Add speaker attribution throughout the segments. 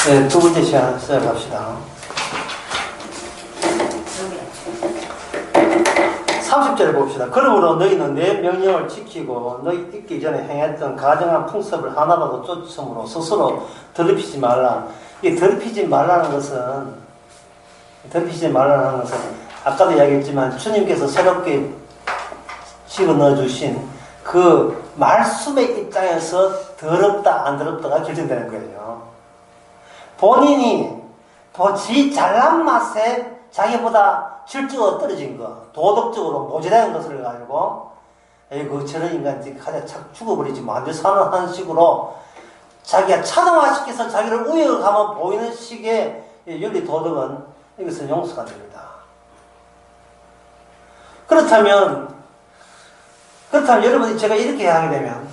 Speaker 1: 네, 두 번째 시간 시작합시다. 30절에 봅시다. 그러므로 너희는 내 명령을 지키고 너희 있기 전에 행했던 가정한 풍습을 하나라도 쫓음으로 스스로 더럽히지 말라. 이 더럽히지 말라는 것은 아까도 이야기했지만 주님께서 새롭게 집어넣어 주신 그 말씀의 입장에서 더럽다 안 더럽다가 결정되는 거예요. 본인이 지 잘난 맛에 자기보다 질적으로 떨어진 것, 도덕적으로 모자라는 것을 가지고 에이구 저런 인간이 가자 착 죽어버리지 뭐 안돼 사는 식으로 자기가 차등화시켜서 자기를 우역하면 보이는 식의 윤리 도덕은 이것은 용서가 됩니다. 그렇다면 여러분이 제가 이렇게 하게 되면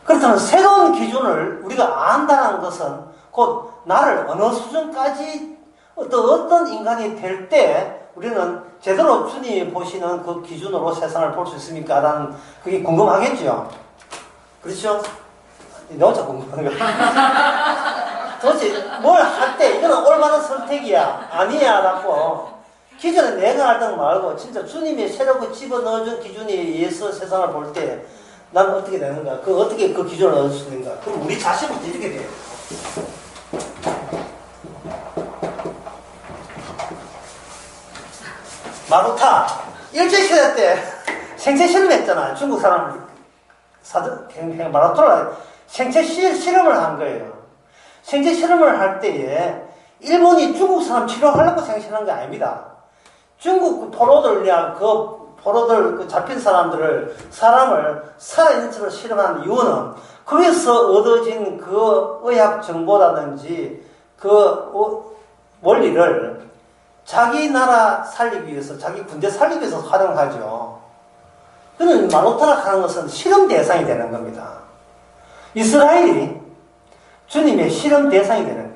Speaker 1: 그렇다면 새로운 기준을 우리가 안다는 것은 곧 나를 어느 수준까지 어떤 인간이 될 때 우리는 제대로 주님이 보시는 그 기준으로 세상을 볼 수 있습니까? 라는 그게 궁금하겠죠? 그렇죠? 너 혼자 궁금한 거야. 도대체 뭘 할 때 이거는 올바른 선택이야 아니야 라고 기존에 내가 알던 말고 진짜 주님이 새롭게 집어넣어준 기준에 의해서 세상을 볼 때 난 어떻게 되는가? 어떻게 그 기준을 얻을 수 있는가? 그럼 우리 자신부터 이렇게 돼요. 마루타 일제시대 때 생체 실험했잖아. 중국 사람을 마루타를 생체 실험을 한 거예요. 생체 실험을 할 때에 일본이 중국 사람 치료하려고 생각하는 게 아닙니다. 중국 포로들 잡힌 사람을 살아있는 채로 실험하는 이유는 거기서 얻어진 그 의학 정보라든지 그 원리를 자기 나라 살리기 위해서, 자기 군대 살리기 위해서 활용하죠. 그는 마루타라 하는 것은 실험 대상이 되는 겁니다. 이스라엘이 주님의 실험 대상이 되는 거예요.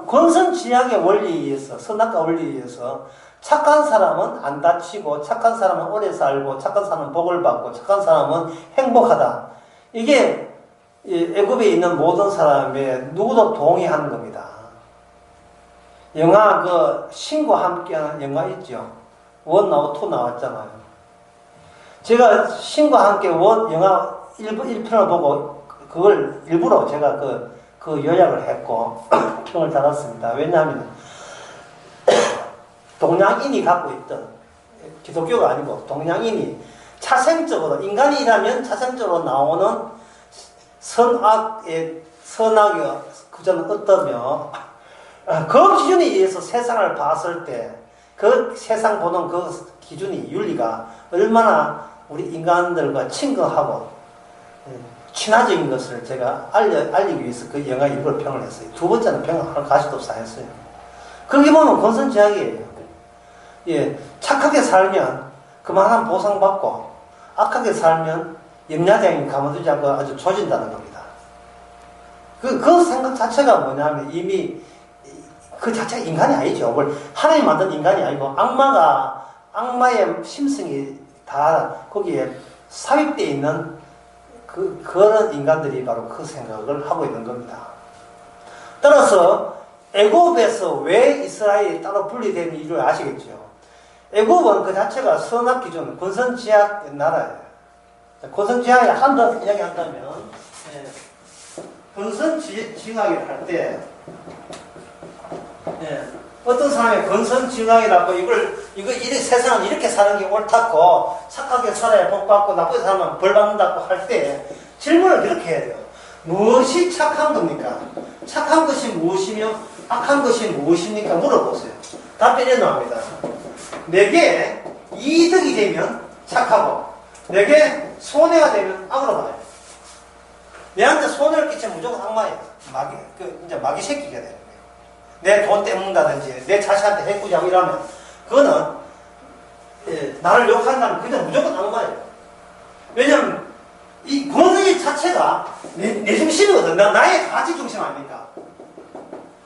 Speaker 1: 권선지향의 원리에 의해서, 선악과 원리에 의해서 착한 사람은 안 다치고, 착한 사람은 오래 살고, 착한 사람은 복을 받고, 착한 사람은 행복하다. 이게 애굽에 있는 모든 사람의 누구도 동의하는 겁니다. 영화 신과 함께하는 영화 있죠. 1 나오고 2 나왔잖아요. 제가 신과 함께 영화 1편을 보고 그걸 일부러 제가 그 요약을 했고 평을 달았습니다. 왜냐하면 동양인이 갖고 있던 기독교가 아니고 동양인이 차생적으로 인간이라면 차생적으로 나오는 선악의 구조는 어떠며 그 기준에 의해서 세상을 봤을 때 그 세상 보는 그 기준이 윤리가 얼마나 우리 인간들과 친근하고 친화적인 것을 제가 알리기 위해서 그 영화 일부러 평을 했어요. 두 번째는 평을 할 가치도 없어 했어요. 그렇게 보면 권선제약이에요. 예, 착하게 살면 그만한 보상받고 악하게 살면 염려장애 가만두지 않고 아주 조진다는 겁니다. 그 생각 자체가 뭐냐면 이미 그 자체가 인간이 아니죠. 하나님 만든 인간이 아니고 악마의 심성이 다 거기에 삽입되어 있는 그런 인간들이 바로 그 생각을 하고 있는 겁니다. 따라서 애굽에서 왜 이스라엘이 따로 분리된 이유를 아시겠죠? 애굽은 그 자체가 선악 기준, 권선지향 나라예요. 권선지향에 한 번 이야기한다면, 권선지향을 할 때, 어떤 사람이 권선지향이라고 세상은 이렇게 사는 게 옳다고, 착하게 살아야 복 받고, 나쁘게 살면 벌 받는다고 할 때, 질문을 이렇게 해야 돼요. 무엇이 착한 겁니까? 착한 것이 무엇이며, 악한 것이 무엇입니까? 물어보세요. 답변이 나옵니다. 내게 이득이 되면 착하고, 내게 손해가 되면 악으로 봐요. 내한테 손해를 끼치면 무조건 악마예요. 이제 마귀 새끼가 되는 거예요. 내 돈 떼먹는다든지, 내 자식한테 해꾸지하고 이러면, 그거는, 나를 욕한다면 그냥 무조건 악마예요. 왜냐면, 이 권위 자체가 내 중심이거든. 나의 가치 중심 아닙니까?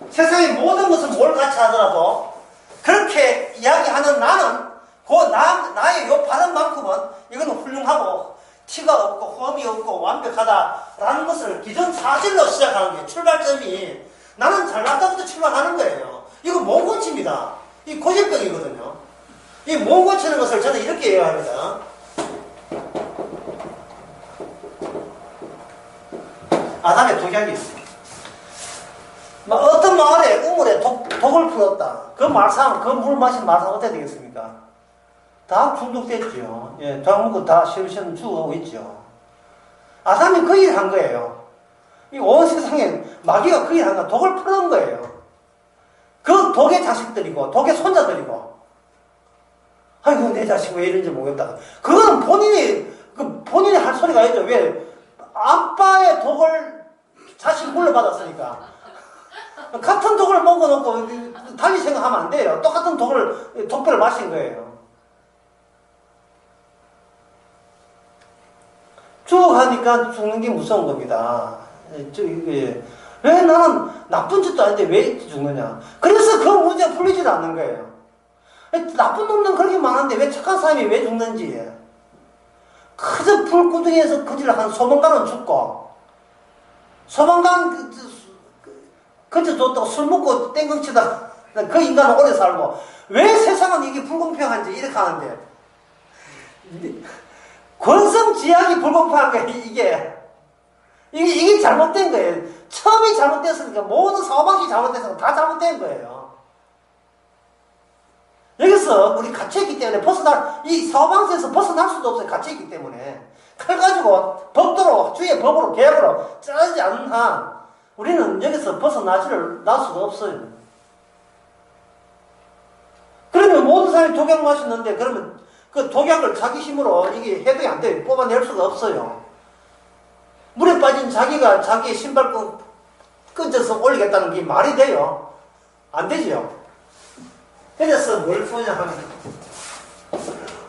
Speaker 1: 세상의 모든 것을 뭘 같이 하더라도, 그렇게 이야기하는 나는, 나의 욕 받은 만큼은 이거는 훌륭하고 티가 없고 험이 없고 완벽하다라는 것을 기존 사실로 시작하는 게 출발점이 나는 잘났다부터 출발하는 거예요. 이거 못 고칩니다. 이 고질병이거든요. 이 못 고치는 것을 저는 이렇게 이해합니다. 아담의 독약이 있어요. 어떤 마을에 우물에 독을 풀었다. 그 말상, 그 물 마신 말상 어떻게 되겠습니까? 다 중독됐죠. 예, 다 먹고 다 시험시험 죽어가고 있죠. 아담이 그 일을 한 거예요. 이 온 세상에 마귀가 그 일을 한 거예요. 독을 풀은 거예요. 그 독의 자식들이고, 독의 손자들이고, 아이고, 내 자식 왜 이런지 모르겠다. 그거는 본인이 할 소리가 아니죠. 왜? 아빠의 독을 자식이 물려받았으니까. 같은 독을 먹어놓고 달리 생각하면 안 돼요. 똑같은 독배를 마신 거예요. 죽어가니까 죽는 게 무서운 겁니다. 왜 나는 나쁜 짓도 아닌데 왜 죽느냐. 그래서 그 문제가 풀리지 않는 거예요. 나쁜 놈은 그렇게 많은데 왜 착한 사람이 왜 죽는지. 그저 불구덩이에서 거지를 한 소방관은 죽고, 소방관 그저 줬다고 술 먹고 땡깡치다 그 인간은 오래 살고, 왜 세상은 이게 불공평한지 이렇게 하는데, 권성지약이 불공평한 거예요. 이게 잘못된 거예요. 처음이 잘못됐으니까 모든 사고방식이 잘못됐으니까 다 잘못된 거예요. 여기서 우리 갇혀있기 때문에 이 사고방식에서 벗어날 수도 없어요. 갇혀있기 때문에. 칼 가지고 법도로, 주의 법으로, 계약으로 짜지 않는 한 우리는 여기서 날 수가 없어요. 그러면 모든 사람이 독약 마셨는데, 그러면 그 독약을 자기 힘으로 이게 해독이 안 돼요. 뽑아낼 수가 없어요. 물에 빠진 자기가 자기의 신발끈 끈져서 올리겠다는 게 말이 돼요? 안 되죠. 그래서 뭘 쓰냐 하면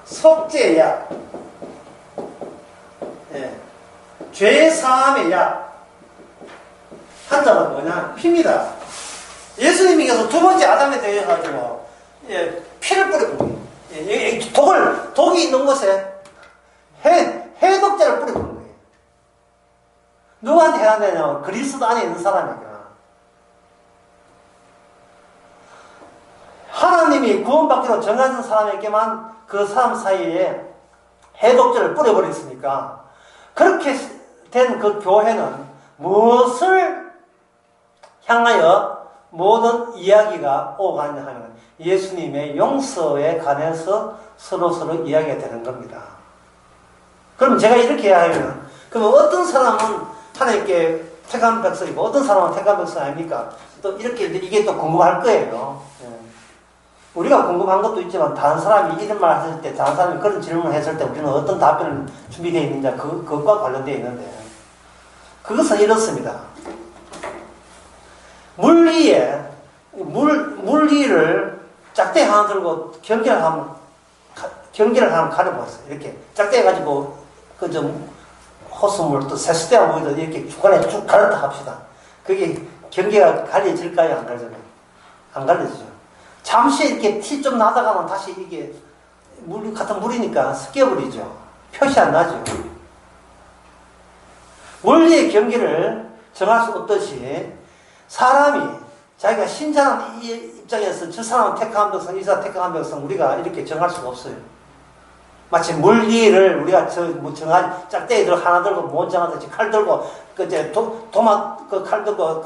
Speaker 1: 속죄약, 예. 죄사함의 약. 한자가 뭐냐? 피입니다. 예수님께서 두 번째 아담에 대해 가지고 피를 뿌리고, 독이 있는 곳에 해독제를 뿌리고 있는 거예요. 누구한테 해야 되냐면 그리스도 안에 있는 사람이니까. 하나님이 구원받기로 정하는 사람에게만 그 사람 사이에 해독제를 뿌려버렸으니까, 그렇게 된 그 교회는 무엇을 향하여 모든 이야기가 오가냐 하면 예수님의 용서에 관해서 서로 이야기가 되는 겁니다. 그럼 제가 이렇게 이야기하면, 그럼 어떤 사람은 하나님께 택한 백성이고 어떤 사람은 택한 백성 아닙니까? 또 이렇게 이게 또 궁금할 거예요. 우리가 궁금한 것도 있지만 다른 사람이 이런 말 했을 때, 다른 사람이 그런 질문을 했을 때 우리는 어떤 답변을 준비되어 있는지 그것과 관련되어 있는데, 그것은 이렇습니다. 물리를 짝대 하나 들고 경기를 하면 가려보았어요. 이렇게 짝대 가지고 호수물 또 세수대와 모이도 이렇게 주간에 쭉 가렸다 합시다. 그게 경계가 가려질까요? 안 가려져요? 안 가려지죠. 잠시 이렇게 티 좀 나다가는 다시 이게 같은 물이니까 섞여버리죠. 표시 안 나죠. 원리의 경계를 정할 수 없듯이 사람이 자기가 신자는 입장에서 저 사람은 택한 백성, 이 사람 택한 백성 우리가 이렇게 정할 수가 없어요. 마치 물리를 우리가 정한 짝대기 하나 들고 몬장하듯이 칼 들고 도마 칼 들고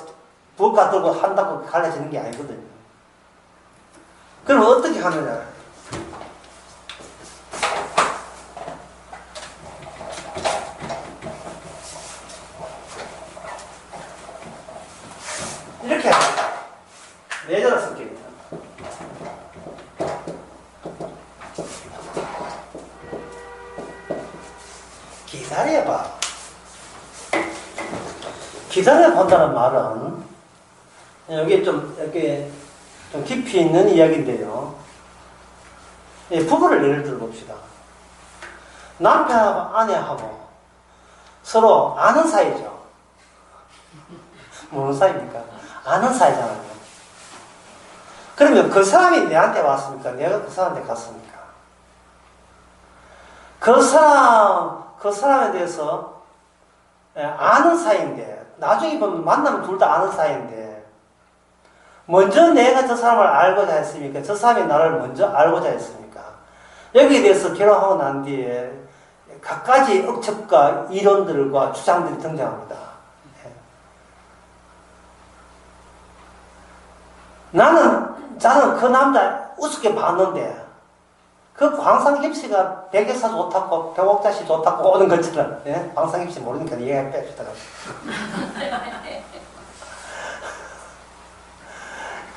Speaker 1: 부엌 들고 한다고 갈라지는 게 아니거든요. 그럼 어떻게 하느냐? 이렇게 합니다. 내전을 섞입니다. 기다려봐. 기다려본다는 말은 여기 좀 깊이 있는 이야기인데요. 부부를 예를 들어 봅시다. 남편하고 아내하고 서로 아는 사이죠. 무슨 사이입니까? 아는 사이잖아요. 그러면 그 사람이 내한테 왔습니까? 내가 그 사람한테 갔습니까? 그 그 사람에 대해서 아는 사이인데, 나중에 보면 만나면 둘 다 아는 사이인데, 먼저 내가 저 사람을 알고자 했습니까? 저 사람이 나를 먼저 알고자 했습니까? 여기에 대해서 결혼하고 난 뒤에 갖가지 억측과 이론들과 주장들이 등장합니다. 저는 그 남자 우습게 봤는데, 그 광상김씨가 백여사 좋다고, 백옥자씨 좋다고 오는 것처럼, 예? 광상김씨 모르니까 이해해 뺍시다.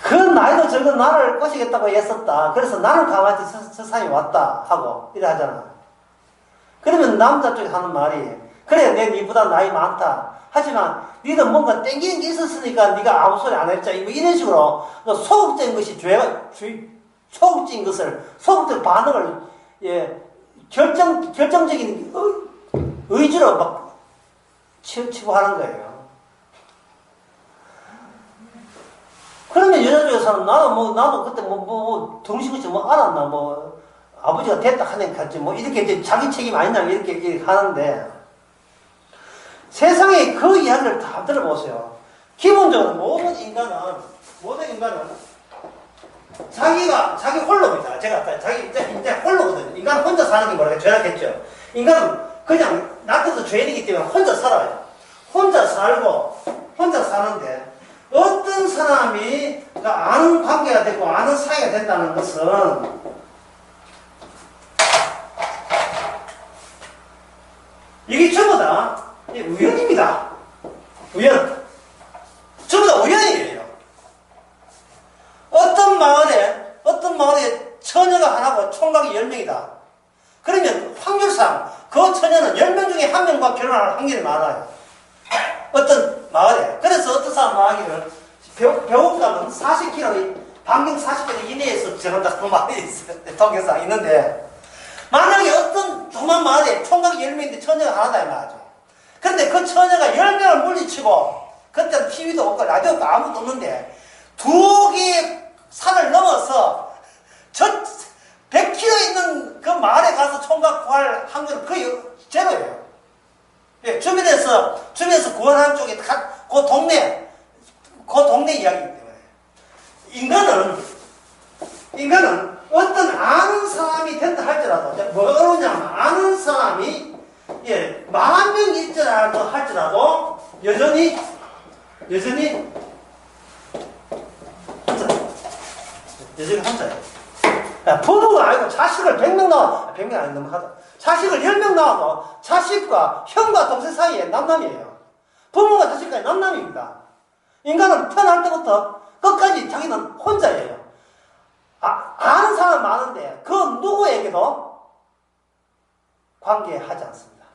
Speaker 1: 그 나이도 적은 나를 꼬시겠다고 했었다. 그래서 나는 가만히 저 사람이 왔다. 하고, 이래 하잖아. 그러면 남자 쪽에 하는 말이, 그래, 내 니보다 나이 많다. 하지만, 니는 뭔가 땡기는 게 있었으니까 니가 아무 소리 안 했자. 이런 식으로, 소극적인 것이 소극적인 것을, 소극적 반응을, 결정적인 의지로 막 치고 하는 거예요. 그러면 여자 중에서는 나도 그때 덩신같이 알았나, 아버지가 됐다 하니까, 이렇게 이제 자기 책임 아니냐, 이렇게 하는데, 세상에 그 이야기를 다 들어보세요. 기본적으로 모든 인간은 자기 홀로입니다. 제가 아까 이제 홀로거든요. 인간은 혼자 사는 게 뭐라고 죄악했죠. 인간은 그냥 낳고서 죄인이기 때문에 혼자 살아요. 혼자 사는데, 어떤 사람이 아는 관계가 되고 아는 사이가 된다는 것은 이게 전부 다 우연입니다. 우연. 전부 다 우연이에요. 어떤 마을에 처녀가 하나고 총각이 10명이다. 그러면 확률상 그 처녀는 10명 중에 1명과 결혼할 확률이 많아요. 어떤 마을에. 그래서 어떤 사람 말하기를 배옥감은 40km, 반경 40km 이내에서 정한다. 그 말이 있어요. 통계상 있는데, 만약에 어떤 조만 마을에 총각이 10명인데 처녀가 하나다 이 말이죠. 그런데 그 처녀가 10명을 물리치고, 그때는 TV도 없고 라디오도 아무도 없는데, 2개의 산을 넘어서 저 100km 있는 그 마을에 가서 총각 구할 확률은 거의 제로예요. 예, 주변에서 구원하는 쪽에 그 동네 이야기이기 때문에. 인간은 어떤 아는 사람이 된다 할지라도, 뭐가 어려우냐면, 아는 사람이, 10,000명 있더라도 할지라도, 여전히 혼자예요. 부부가 아니고 자식을 100명 낳아, 100명 아니 넘어가다. 자식을 10명 낳아도 자식과 형과 동생 사이에 남남이에요. 부모가 자식까지 남남입니다. 인간은 태어날 때부터 끝까지 자기는 혼자예요. 아는 사람 많은데 그 누구에게도 관계하지 않습니다.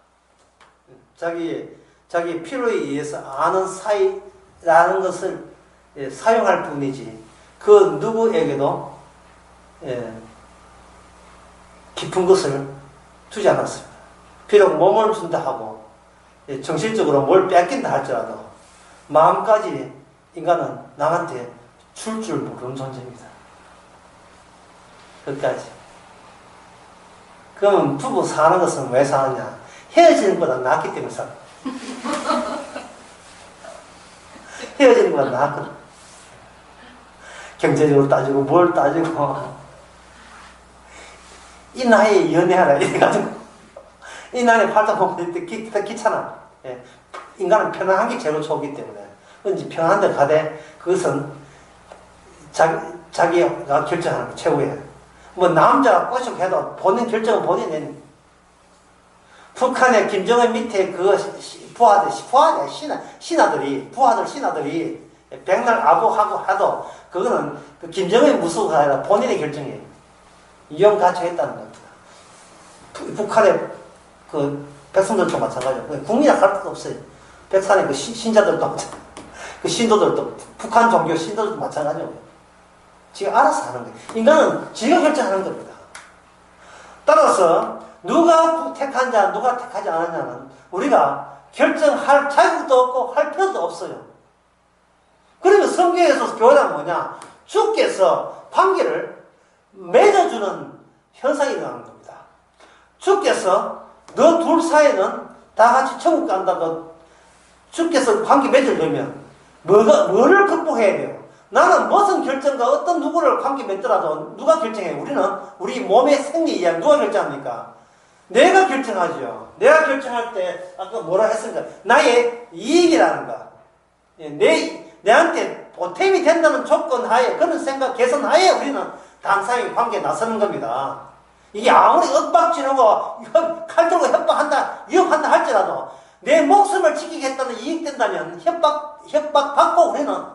Speaker 1: 자기 필요에 의해서 아는 사이라는 것을 사용할 뿐이지 그 누구에게도 깊은 것을 주지 않았습니다. 비록 몸을 준다 하고 정신적으로 뭘 뺏긴다 할지라도 마음까지 인간은 남한테 줄 모르는 존재입니다. 끝까지. 그러면 부부 사는 것은 왜 사느냐? 헤어지는 것보다 낫기 때문에 살아. 헤어지는 것보다 낫거든. 경제적으로 따지고 뭘 따지고 이 나이에 연애하라 이래가지고 이 나이에 팔자 보면 귀찮아. 인간은 편안한 게 제일 좋기 때문에 언제 편안한 데 가되 그것은 자기가 결정하는 게 최고예요. 남자가 꼬시해도 본인 결정은 본인이 내는. 북한의 김정은 밑에 그 신하들이 백날 아부하고 하도 그거는 그 김정은이 무서워가 아니라 본인의 결정이에요. 이용 가처했다는 겁니다. 북한의 그 백성들도 마찬가지고 국민이라 할 것도 없어요. 백산의 그 신자들도 그 신도들도 북한 종교 신도들도 마찬가지고 지가 알아서 하는 거예요. 인간은 지가 결정하는 겁니다. 따라서 누가 택한자 누가 택하지 않았냐는 우리가 결정할 자격도 없고 할 필요도 없어요. 그러면 성경에서 교훈은 뭐냐? 주께서 관계를 맺어주는 현상이 일어나는 겁니다. 주께서 너 둘 사이는 다 같이 천국 간다고 주께서 관계 맺으려면 뭐를 극복해야 돼요? 나는 무슨 결정과 어떤 누구를 관계 맺더라도 누가 결정해? 우리는 우리 몸의 생리 이야기 누가 결정합니까? 내가 결정하죠. 내가 결정할 때 아까 뭐라 했습니까? 나의 이익이라는 거. 내한테 보탬이 된다는 조건 하에 그런 생각 개선 하에 우리는 당사의 관계에 나서는 겁니다. 이게 아무리 윽박 지르고 칼 들고 협박한다 위협한다 할지라도 내 목숨을 지키겠다는 이익 된다면 협박 받고 우리는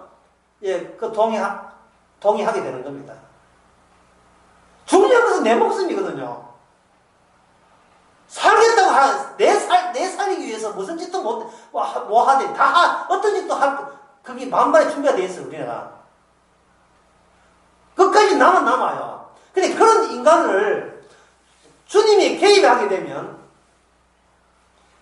Speaker 1: 그 동의하게 되는 겁니다. 중요한 것은 내 목숨이거든요. 살겠다고 내 살기 위해서 무슨 짓도 뭐 하되 어떤 짓도 그게 만반의 준비가 되어 있어요, 우리가. 끝까지 남아요. 근데 그런 인간을 주님이 개입하게 되면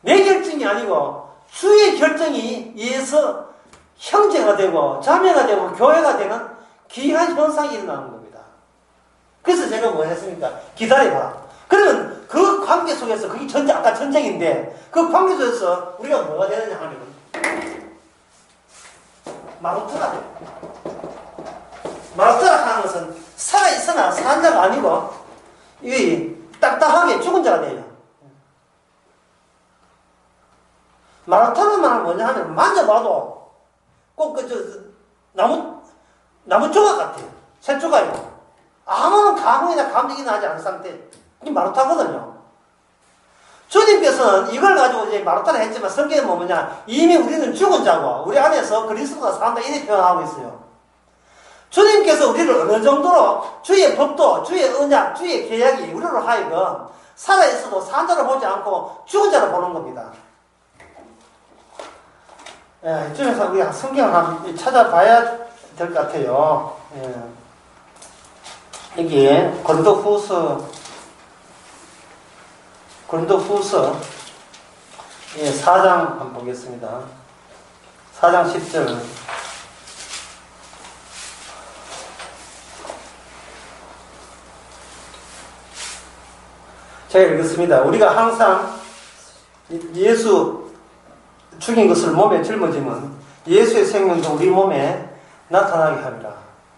Speaker 1: 내 결정이 아니고 주의 결정이 의해서 형제가 되고 자매가 되고 교회가 되는 귀한 현상이 일어나는 겁니다. 그래서 제가 뭐 했습니까? 기다려봐. 그러면 그 관계 속에서 그게 아까 전쟁인데 그 관계 속에서 우리가 뭐가 되느냐 하면 마루타가 돼요. 마루타라 하는 것은 살아있으나 산 자가 아니고 이 딱딱하게 죽은 자가 돼요. 마루타는 말은 뭐냐 하면 만져봐도 꼭 나무 조각 같아요. 새 조각이고 아무런 감흥이나 감정이 나지 않은 상태. 이게 마루타거든요. 주님께서는 이걸 가지고 이제 마루타를 했지만 성경에 뭐냐 이미 우리는 죽은 자고 우리 안에서 그리스도가 산다 이렇게 표현하고 있어요. 주님께서 우리를 어느 정도로 주의 법도 주의 언약 주의 계약이 우리로 하여금 살아있어도 산 자를 보지 않고 죽은 자를 보는 겁니다. 이쯤에서 우리가 성경을 한번 찾아봐야 될 것 같아요. 여기에 고린도후서 4장 한번 보겠습니다. 4장 10절. 제가 읽겠습니다. 우리가 항상 예수 죽인 것을 몸에 짊어지면 예수의 생명도 우리 몸에 나타나게 합니다.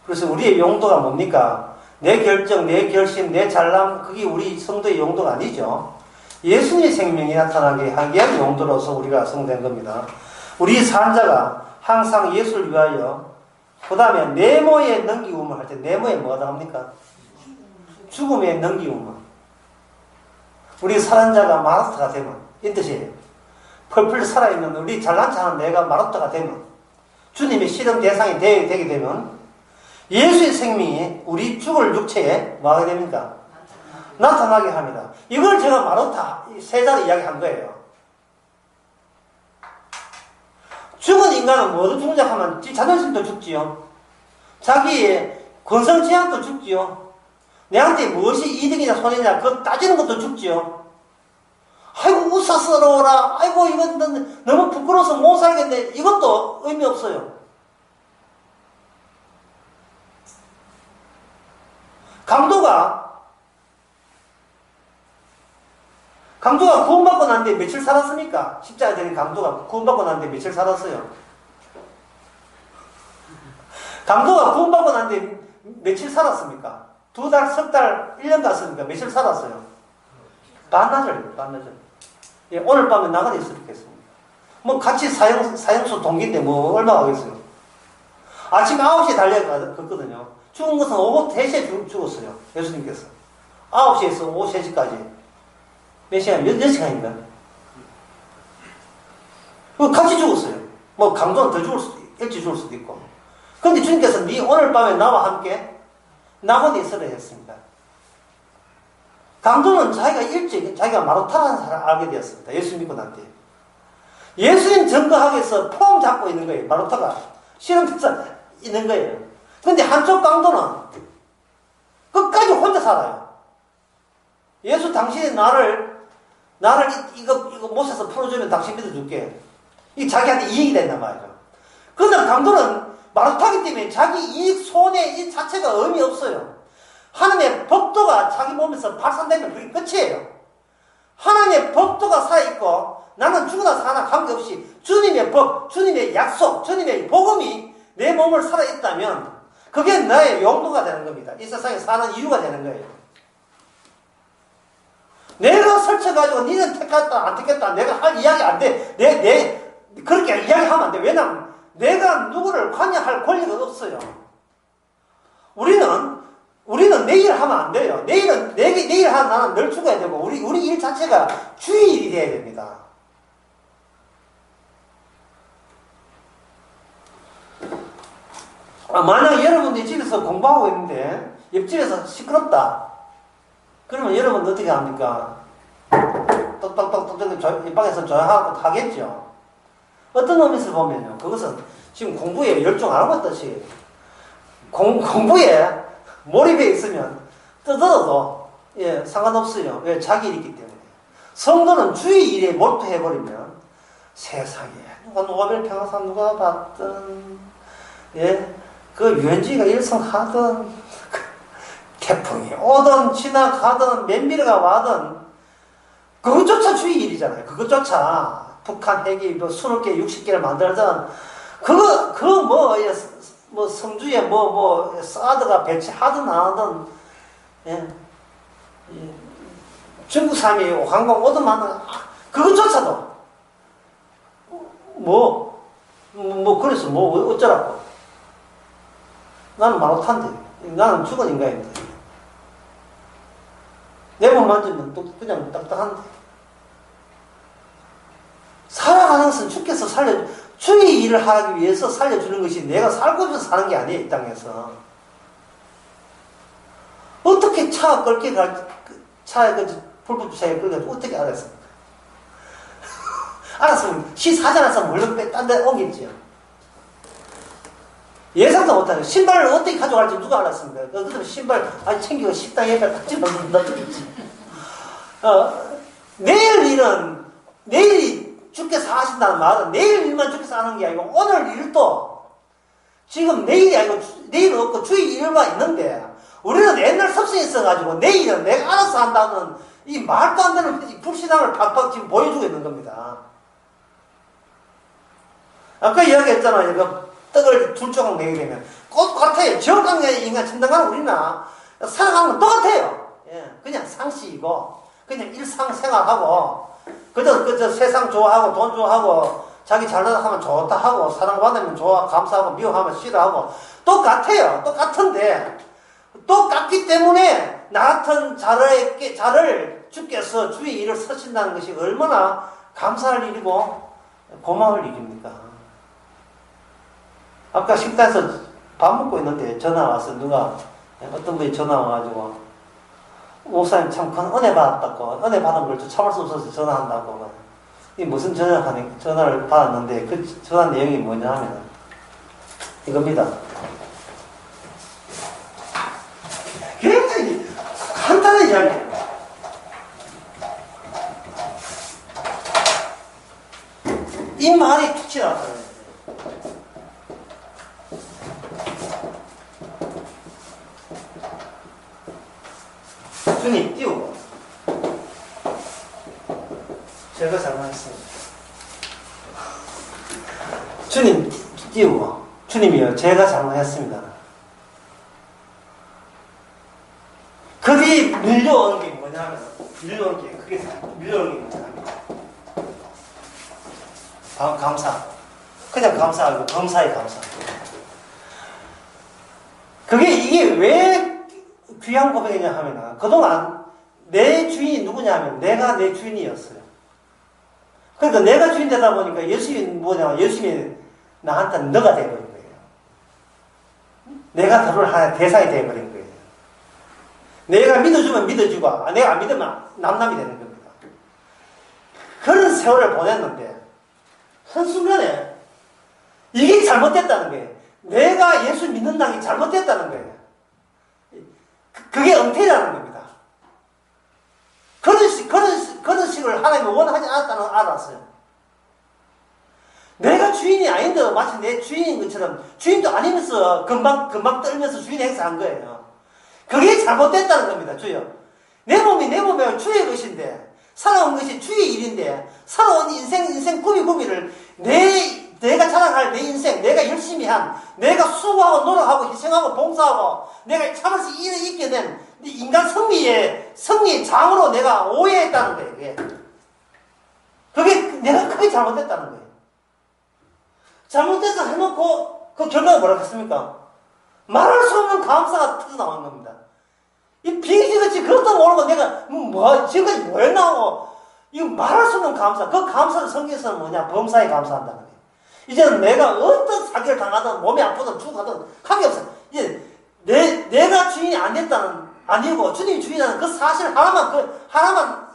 Speaker 1: 그래서 우리의 용도가 뭡니까? 내 결정, 내 결심, 내 잘남, 그게 우리 성도의 용도가 아니죠. 예수님의 생명이 나타나게 하기 위한 용도로서 우리가 성된 겁니다. 우리 산자가 항상 예수를 위하여 그 다음에 네모에 넘기움을 할 때 네모에 뭐가 나옵니까? 죽음에 넘기움을. 우리 살은 자가 마르타가 되면 이 뜻이에요. 펄펄 살아있는 우리 잘난 척하는 내가 마르타가 되면 주님의 실험 대상이 되게 되면 예수의 생명이 우리 죽을 육체에 뭐하게 됩니까? 나타나게 합니다. 이걸 제가 마르타 세 자리 이야기한 거예요. 죽은 인간은 뭐도 죽냐 하면 자존심도 죽지요. 자기의 권선지향도 죽지요. 내한테 무엇이 이득이냐 손해냐 그거 따지는 것도 죽지요. 아이고 우사스러워라. 아이고 이건 너무 부끄러워서 못 살겠네. 이것도 의미 없어요. 강도가 구원받고 난 뒤에 며칠 살았습니까? 십자가 되는 강도가 구원받고 난 뒤에 며칠 살았어요? 강도가 구원받고 난 뒤에 며칠 살았습니까? 2달, 석 달, 1년 갔습니까? 며칠 살았어요? 반나절. 예, 오늘 밤에 나가서 있었겠습니다. 뭐 같이 사형수 동기인데 뭐 얼마 가겠어요? 아침 9시에 달려갔거든요. 죽은 것은 오후 3시에 죽었어요. 예수님께서. 9시에서 오후 3시까지. 몇 시간? 몇 시간인가? 같이 죽었어요. 뭐 강도는 더 죽을 수도, 일찍 죽을 수도 있고. 그런데 주님께서 네 오늘 밤에 나와 함께 낙원에 있으라 했습니다. 강도는 자기가 마루타라는 사람을 알게 되었습니다. 예수 믿고 난 뒤에. 예수님 증거하기 위해서 폼 잡고 있는 거예요. 마루타가. 실험해서 있는 거예요. 근데 한쪽 강도는 끝까지 혼자 살아요. 예수 당신이 나를 이거 못해서 풀어주면 당신 믿어줄게. 이 자기한테 이익이 된단 말이죠. 그러나 강도는 마루타기 때문에 자기 이익, 손해 이 자체가 의미 없어요. 하나님의 법도가 자기 몸에서 발산되면 그게 끝이에요. 하나님의 법도가 살아있고 나는 죽으나 사나 관계없이 주님의 법, 주님의 약속, 주님의 복음이 내 몸을 살아있다면 그게 나의 용도가 되는 겁니다. 이 세상에 사는 이유가 되는 거예요. 내가 설쳐가지고 니는 택했다 안 택했다 내가 할 이야기 안 돼. 그렇게 이야기하면 안 돼. 왜냐하면 내가 누구를 관여할 권리가 없어요. 우리는 내일 하면 안 돼요. 내일 하는 나는 늘 죽어야 되고, 우리 일 자체가 주의 일이 돼야 됩니다. 만약 여러분들이 집에서 공부하고 있는데, 옆집에서 시끄럽다. 그러면 여러분은 어떻게 합니까? 똑똑똑똑, 이 방에서 조용하고 하겠죠. 어떤 의미에서 보면요. 그것은 지금 공부에 열중 안 하고 있듯이, 공부에 몰입해 있으면 떠들어도 상관없어요. 왜? 자기 일이기 때문에. 성도는 주의 일에 몰두해버리면 세상에 누가 노벨 평화상 누가 받든 그 유엔지가 일성하든 태풍이 오든 지나가든 맨비르가 와든 그것조차 주의 일이잖아요. 그것조차 북한 핵이 뭐 20개 60개를 만들든 뭐 성주에 사드가 배치하든 안 하든 중국 사람이 관광 오든 마든 그것조차도 그래서 어쩌라고. 나는 말 못한대. 나는 죽은 인간인데 내 몸 만지면 또 그냥 딱딱한데. 살아가는 것은 주께서 주의 일을 하기 위해서 살려주는 것이 내가 살고 싶어서 사는 게 아니에요. 이 땅에서. 어떻게 차에 불법주차에 끌려가지고 어떻게 알았습니까? 알았으면 시사지 않았으면 물론 딴 데 옮겼지요. 예상도 못하죠. 신발을 어떻게 가져갈지 누가 알았습니까? 그때는 신발 챙기고 식당 옆에 딱 집어넣었지. 내일이 주께서 하신다는 말은 내일 일만 주께서 하는 게 아니고 오늘 일도 지금 내일이 아니고 내일은 없고 주의 일만 있는데 우리는 옛날 습성이 있어가지고 내일은 내가 알아서 한다는 이 말도 안 되는 불신앙을 팍팍 지금 보여주고 있는 겁니다. 아까 이야기했잖아요. 그 떡을 둘 조각 내게 되면 똑같아요. 지옥강의 인간 천당강 우리나 살아가는 건 똑같아요. 그냥 상식이고 그냥 일상생활하고 그저 세상 좋아하고 돈 좋아하고 자기 잘나다 하면 좋다 하고 사랑받으면 좋아 감사하고 미워하면 싫어하고 똑같아요. 똑같은데 똑같기 때문에 나 같은 자를 주께서 주의 일을 서신다는 것이 얼마나 감사할 일이고 고마울 일입니까? 아까 식당에서 밥 먹고 있는데 전화 와서 어떤 분이 전화 와가지고 목사님 참 큰 은혜 받았다고 은혜 받은 걸 참을 수 없어서 전화한다고. 이 무슨 전화를 받았는데 그 전화 내용이 뭐냐 하면 이겁니다. 굉장히 간단한 이야기예요. 이 말이 툭 지나갔어요. 주님 띄우고 제가 잘못했습니다. 주님 띄우고 주님이요 제가 잘못했습니다. 그 뒤에 밀려오는 게 뭐냐면 밀려오는 게 뭐냐면 감사. 그냥 감사하고 범사에 감사. 이게 왜 귀한 고백이냐 하면 그동안 내 주인이 누구냐 하면 내가 내 주인이었어요. 그러니까 내가 주인 되다 보니까 예수님이 뭐냐 예수님이 나한테 너가 되어버린 거예요. 내가 다룰 하나의 대상이 되어버린 거예요. 내가 믿어주면 믿어주고 내가 안 믿으면 남남이 되는 겁니다. 그런 세월을 보냈는데 한순간에 이게 잘못됐다는 거예요. 내가 예수 믿는다는 게 잘못됐다는 거예요. 그게 엉터리라는 겁니다. 그런 식을 하나님이 원하지 않았다는 걸 알았어요. 내가 주인이 아닌데 마치 내 주인인 것처럼 주인도 아니면서 금방 떨면서 주인 행사한 거예요. 그게 잘못됐다는 겁니다. 주여. 내 몸이 주의 것인데 살아온 것이 주의 일인데, 살아온 인생 구비구비를 내가 자랑할 내 인생, 내가 열심히 한, 내가 수고하고 노력하고 희생하고 봉사하고, 내가 참을수 있게 된 인간 승리의 장으로 내가 오해했다는 거예요, 그게 내가 크게 잘못됐다는 거예요. 잘못돼서 해놓고, 그 결과가 뭐라고 했습니까? 말할 수 없는 감사가 터져나온 겁니다. 이 비기지같이 그것도 모르고 내가 지금까지 뭐 했나고 이거 말할 수 없는 감사. 그 감사를 성경에서는 뭐냐? 범사에 감사한다는 거예요. 이제는 내가 어떤 사기를 당하든 몸이 아프든 죽어가든 관계없어. 이제 내가 주인이 안 됐다는 아니고 주님이 주인이라는 그 사실 하나만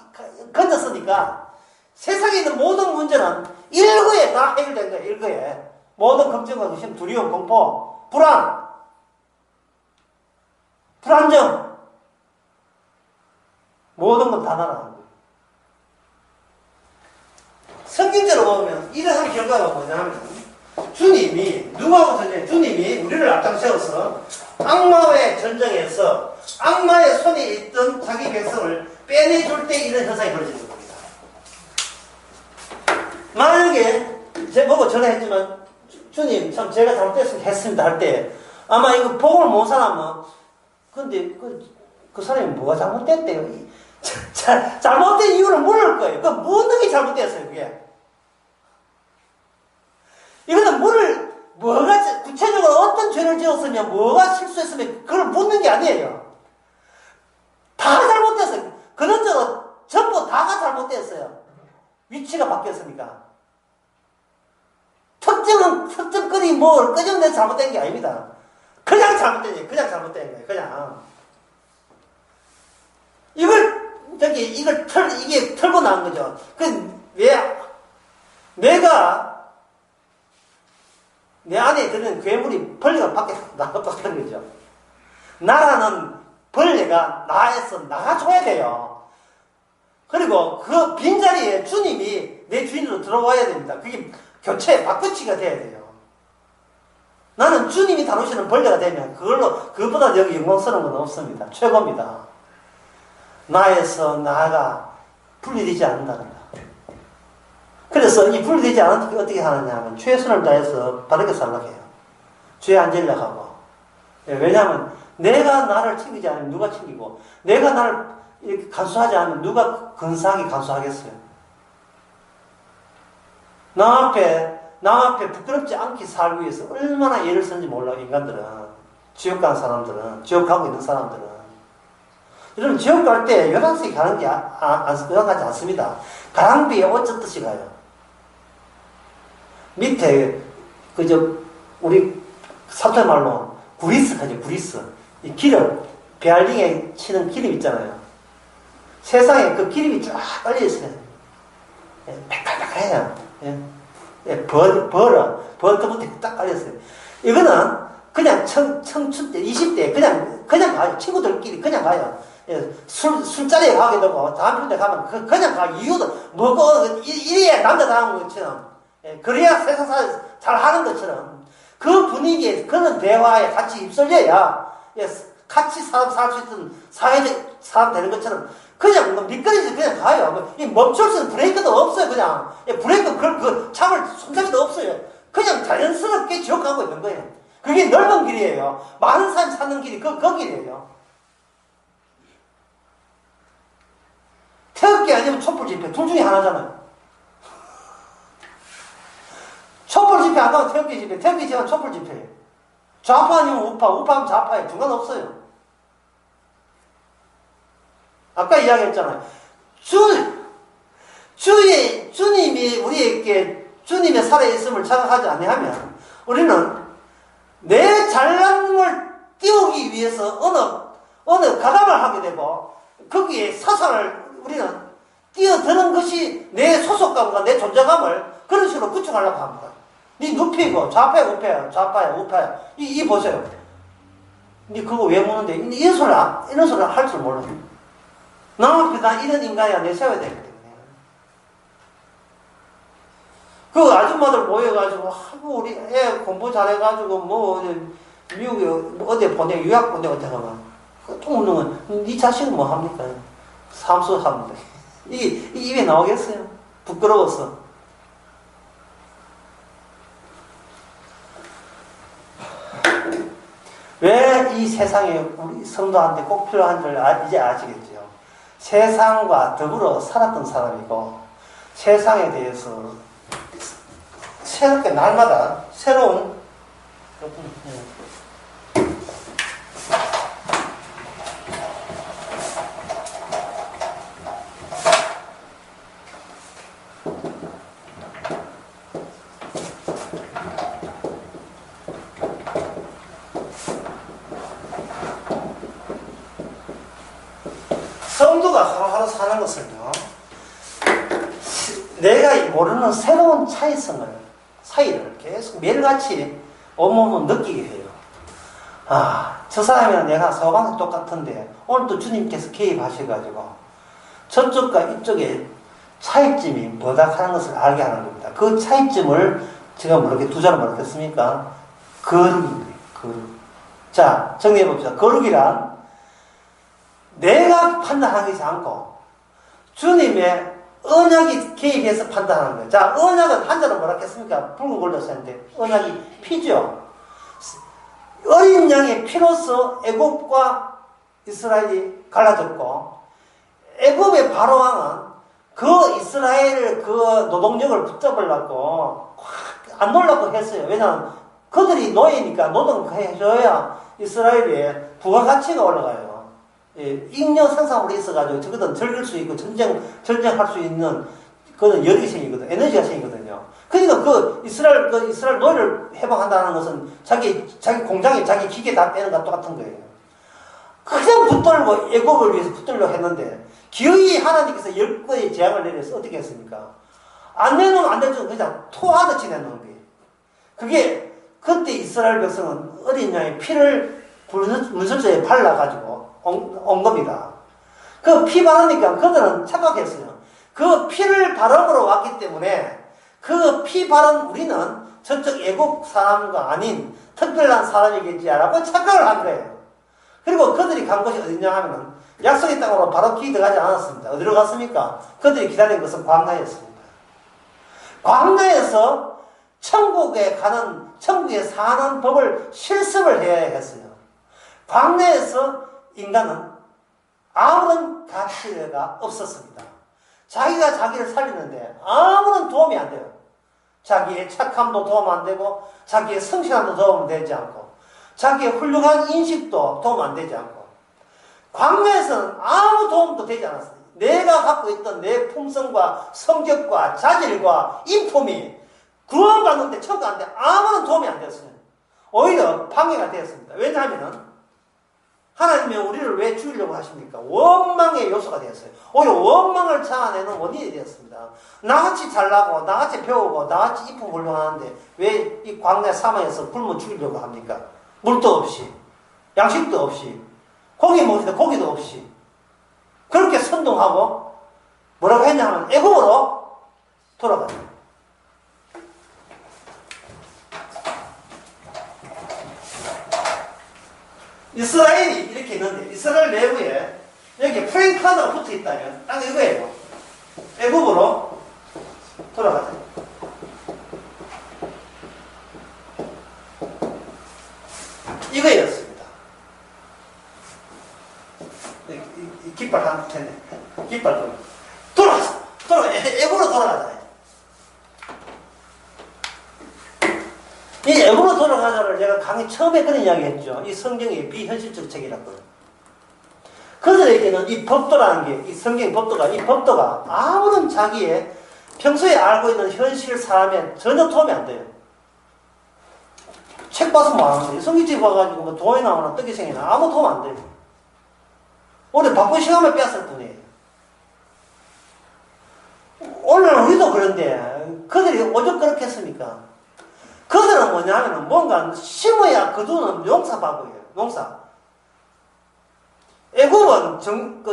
Speaker 1: 건졌으니까 세상에 있는 모든 문제는 일거에 다 해결된 거예요. 일거에 모든 걱정과 의심, 두려움, 공포, 불안정 모든 건 다 날아가는 거예요. 성경적으로 보면 이러한 결과가 뭐냐면 주님이 누구하고 전쟁? 주님이 우리를 앞장세워서 악마의 전쟁에서 악마의 손에 있던 자기 백성을 빼내줄 때 이런 현상이 벌어지는 겁니다. 만약에 제가 보고 전화했지만 주님 참 제가 잘못했습니다 할 때 아마 이거 복음을 못 사람은 근데 그 사람이 뭐가 잘못됐대요? 잘못된 이유를 물을 거예요. 그 묻는 게 잘못됐어요, 그게. 이거는 뭐가 구체적으로 어떤 죄를 지었으면 뭐가 실수했으면 그걸 묻는 게 아니에요. 다 잘못됐어요. 그런저런 전부 다가 잘못됐어요. 위치가 바뀌었으니까. 특정거리 뭘 끄집어내서 잘못된 게 아닙니다. 그냥 잘못된 거예요. 그냥. 이게 털고 나온 거죠. 내 안에 드는 괴물이 벌레가 밖에 나갔다는 거죠. 나라는 벌레가 나에서 나가줘야 돼요. 그리고 그 빈자리에 주님이 내 주인으로 들어와야 됩니다. 그게 바꾸치가 돼야 돼요. 나는 주님이 다루시는 벌레가 되면 그것보다 여기 영광스러운 건 없습니다. 최고입니다. 나에서 나가 분리되지 않는다는 거. 그래서 이 분리되지 않은 어떻게 하느냐 하면 최선을 다해서 바르게 살라고 해요. 죄 안 지려고 하고. 왜냐하면 내가 나를 챙기지 않으면 누가 챙기고 내가 나를 이렇게 간수하지 않으면 누가 근사하게 간수하겠어요. 남 앞에 부끄럽지 않게 살기 위해서 얼마나 애를 쓰는지 몰라요. 인간들은 지옥 간 사람들은 지옥 가고 있는 사람들은 여러분 지옥 갈 때 요란색이 가는 게 요란하지 않습니다. 가랑비에 옷 젖듯이 가요. 밑에 우리 사투리 말로 구리스 하죠. 구리스 이 기름 베알링에 치는 기름 있잖아요. 세상에 그 기름이 쫙 깔려 있어요. 팩팩팩해요. 버터부터 딱 깔렸어요. 이거는 그냥 청춘 때 20대 그냥 가요. 친구들끼리 그냥 가요. 술자리에 가게 되고 다음 편에 가면 그냥 가. 이유도 뭐고 이래야 남자다운 것처럼 그래야 세상 잘 하는 것처럼 그 분위기에 그런 대화에 같이 입설려야 같이 살 수 있는 사회적 사람 되는 것처럼 그냥 미끄러지지 그냥 가요. 이 멈출 수 있는 브레이크도 없어요. 그냥 브레이크 그 참을 손잡이도 없어요. 그냥 자연스럽게 지옥가고 있는 거예요. 그게 넓은 길이에요. 많은 사람이 찾는 길이 그 길이에요. 태극기 아니면 촛불 집회 둘 중에 하나잖아요. 촛불 집회 안 가면 태극기 집회, 태극기 집회는 촛불 집회. 좌파 아니면 우파, 우파하면 좌파에 중간 없어요. 아까 이야기했잖아요. 주님이 우리에게 주님의 살아있음을 자각하지 아니하면 우리는 내 잘남을 띄우기 위해서 어느 가담을 하게 되고 거기에 사상을 우리는 뛰어드는 것이 내 소속감과 내 존재감을 그런 식으로 구축하려고 합니다. 네 눕히고 좌파야 우파야 이 보세요. 네 그거 왜 묻는데 이런 소리 할 줄 몰라. 남 앞에 나 이런 인간이야 내세워야 되기 때문에. 그 아줌마들 모여가지고 우리 애 공부 잘해가지고 미국에 어디 유학 보내고 어떻게 하면 또 묻는 건 네 자식은 뭐 합니까? 삼수 하는데 이게 입에 나오겠어요? 부끄러워서. 왜 이 세상에 우리 성도한테 꼭 필요한 줄 이제 아시겠죠? 세상과 더불어 살았던 사람이고 세상에 대해서 새롭게 날마다 새로운 성도가 하루하루 사는 것은요, 내가 모르는 새로운 사이를 계속 매일같이 온몸으로 느끼게 해요. 저 사람이랑 내가 서방이 똑같은데 오늘도 주님께서 개입하셔가지고 저쪽과 이쪽에 차이점이 뭐다 하는 것을 알게 하는 겁니다. 그 차이점을 제가 뭐렇게 두 자로 말했습니까? 거룩인 거예요. 거룩. 자, 정리해봅시다. 거룩이란 내가 판단하지 않고 주님의 언약이 개입해서 판단하는 거예요. 자, 언약은 한자로 뭐라 했습니까? 붉은 걸로 썼는데 언약이 피죠. 어린 양의 피로서 애굽과 이스라엘이 갈라졌고 애굽의 바로왕은 그 이스라엘 그 노동력을 붙잡으려고 안 놀라고 했어요. 왜냐하면 그들이 노예니까 노동해줘야 이스라엘의 부가가치가 올라가요. 잉여 생산으로 있어가지고 저거든 즐길 수 있고 전쟁할 수 있는 그거는 열이 생기거든. 에너지가 생기거든요. 그러니까 그 이스라엘 노예를 해방한다는 것은 자기 공장에 자기 기계 다 빼는 것과 똑같은 거예요. 그냥 붙들고 애국을 위해서 붙들려고 했는데 기어이 하나님께서 10번의 재앙을 내려서 어떻게 했습니까? 안 내놓으면 안 되죠. 그냥 토하듯이 내놓는 거예요. 그게 그때 이스라엘 백성은 어린 양의 피를 문설주에 발라가지고 온 겁니다. 그 피 바르니까 그들은 착각했어요. 그 피를 바름으로 왔기 때문에 그 피 바른 우리는 저쪽 애국 사람과 아닌 특별한 사람이겠지라고 착각을 한 거예요. 그리고 그들이 간 곳이 어디냐 하면은 약속의 땅으로 바로 들어가지 않았습니다. 어디로 갔습니까? 그들이 기다린 것은 광야였습니다. 광야에서 천국에 사는 법을 실습을 해야 했어요. 광야에서 인간은 아무런 가치가 없었습니다. 자기가 자기를 살리는데 아무런 도움이 안 돼요. 자기의 착함도 도움 안 되고 자기의 성실함도 도움 되지 않고 자기의 훌륭한 인식도 도움 안 되지 않고 광야에서는 아무 도움도 되지 않았어요. 내가 갖고 있던 내 품성과 성격과 자질과 인품이 구원받는데 천국한테 아무런 도움이 안 됐어요. 오히려 방해가 되었습니다. 왜냐하면 하나님이 우리를 왜 죽이려고 하십니까? 원망의 요소가 되었어요. 오히려 원망을 자아내는 원인이 되었습니다. 나같이 잘나고 나같이 배우고 나같이 이쁨 훌륭하는데 왜 이 광야 사막에서 굶어 죽이려고 합니까? 물도 없이 양식도 없이 고기 먹는데 고기도 없이 그렇게 선동하고 뭐라고 했냐 하면 애국으로 돌아가요. 이스라엘이 이렇게 있는데 이스라엘 내부에 여기 프랭카드가 붙어 있다면 딱 이거예요. 애국으로 돌아가자. 이거였습니다. 이 깃발 한 텐데 깃발 돌아가자. 애국으로 돌아가자. 이 애국으로 돌아가자를 제가 강의 처음에 그런 이야기 했죠. 이 성경의 비현실적 책이라고요. 그들에게는 이 법도라는 게, 이 성경의 법도가, 이 법도가 아무런 자기의 평소에 알고 있는 현실 사람에 전혀 도움이 안 돼요. 책 봐서 뭐 하는 거예요? 성경책 봐가지고 뭐 도움이 나오나 떡이 생기나 아무 도움 안 돼요. 오늘 바쁜 시간만 뺐을 뿐이에요. 오늘 우리도 그런데 그들이 오죽 그렇게 했습니까? 그들은 뭐냐 하면 뭔가 심어야 거두는 농사바보예요. 농사. 애굽은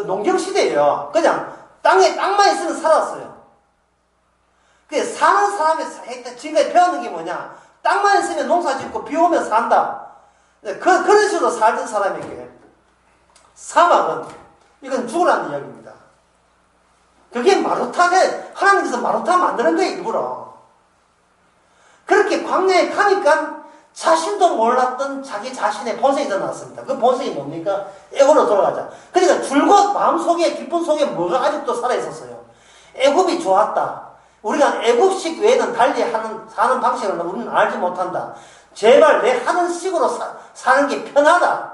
Speaker 1: 농경시대예요. 그냥 땅만 있으면 살았어요. 그 사는 사람이 지금까지 배웠는 게 뭐냐? 땅만 있으면 농사 짓고 비 오면 산다. 그런 식으로 살던 사람에게 사막은 이건 죽으라는 이야기입니다. 그게 마루타게, 하나님께서 마루타 만드는 거예요, 일부러. 그렇게 광야에 가니까 자신도 몰랐던 자기 자신의 본성이 드러났습니다. 그 본성이 뭡니까? 애굽으로 돌아가자. 그러니까 줄곧 마음속에, 기쁨 속에 뭐가 아직도 살아있었어요. 애굽이 좋았다. 우리가 애굽식 외에는 달리 사는 방식을 우리는 알지 못한다. 제발 내 하는 식으로 사는 게 편하다.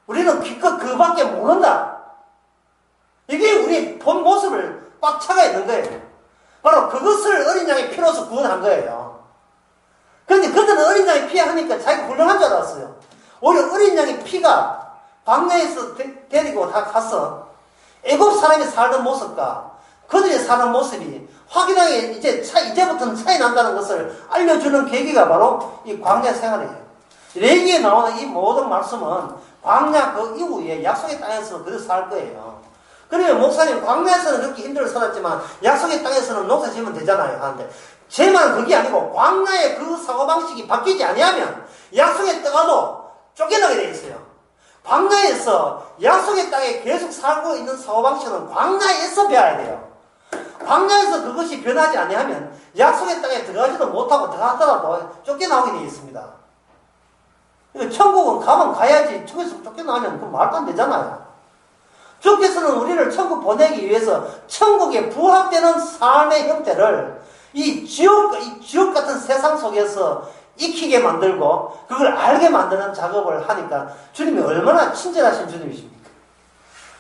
Speaker 1: 우리는 기껏 그밖에 모른다. 이게 우리 본 모습을 꽉 차가 있는 거예요. 바로 그것을 어린 양의 피로서 구원한 거예요. 그런데 그들은 어린 양의 피 하니까 자기가 훌륭한 줄 알았어요. 오히려 어린 양의 피가 광야에서 데리고 다 가서 애굽 사람이 살던 모습과 그들이 사는 모습이 확연하게 이제부터는 차이 난다는 것을 알려주는 계기가 바로 이 광야 생활이에요. 레위기에 나오는 이 모든 말씀은 광야 그 이후에 약속의 땅에서 그들 살 거예요. 그러면 목사님 광야에서는 그렇게 힘들어 살았지만 약속의 땅에서는 농사 지으면 되잖아요 하는데 제 말은 그게 아니고 광야의 그 사고방식이 바뀌지 아니하면 약속의 땅도 쫓겨나게 돼 있어요. 광야에서 약속의 땅에 계속 살고 있는 사고방식은 광야에서 배워야 돼요. 광야에서 그것이 변하지 아니하면 약속의 땅에 들어가지도 못하고 들어가더라도 쫓겨나오게 되어 있습니다. 천국은 가면 가야지 천국에서 쫓겨나면 그 말도 안 되잖아요. 주께서는 우리를 천국 보내기 위해서 천국에 부합되는 삶의 형태를 이 지옥 같은 세상 속에서 익히게 만들고 그걸 알게 만드는 작업을 하니까 주님이 얼마나 친절하신 주님이십니까?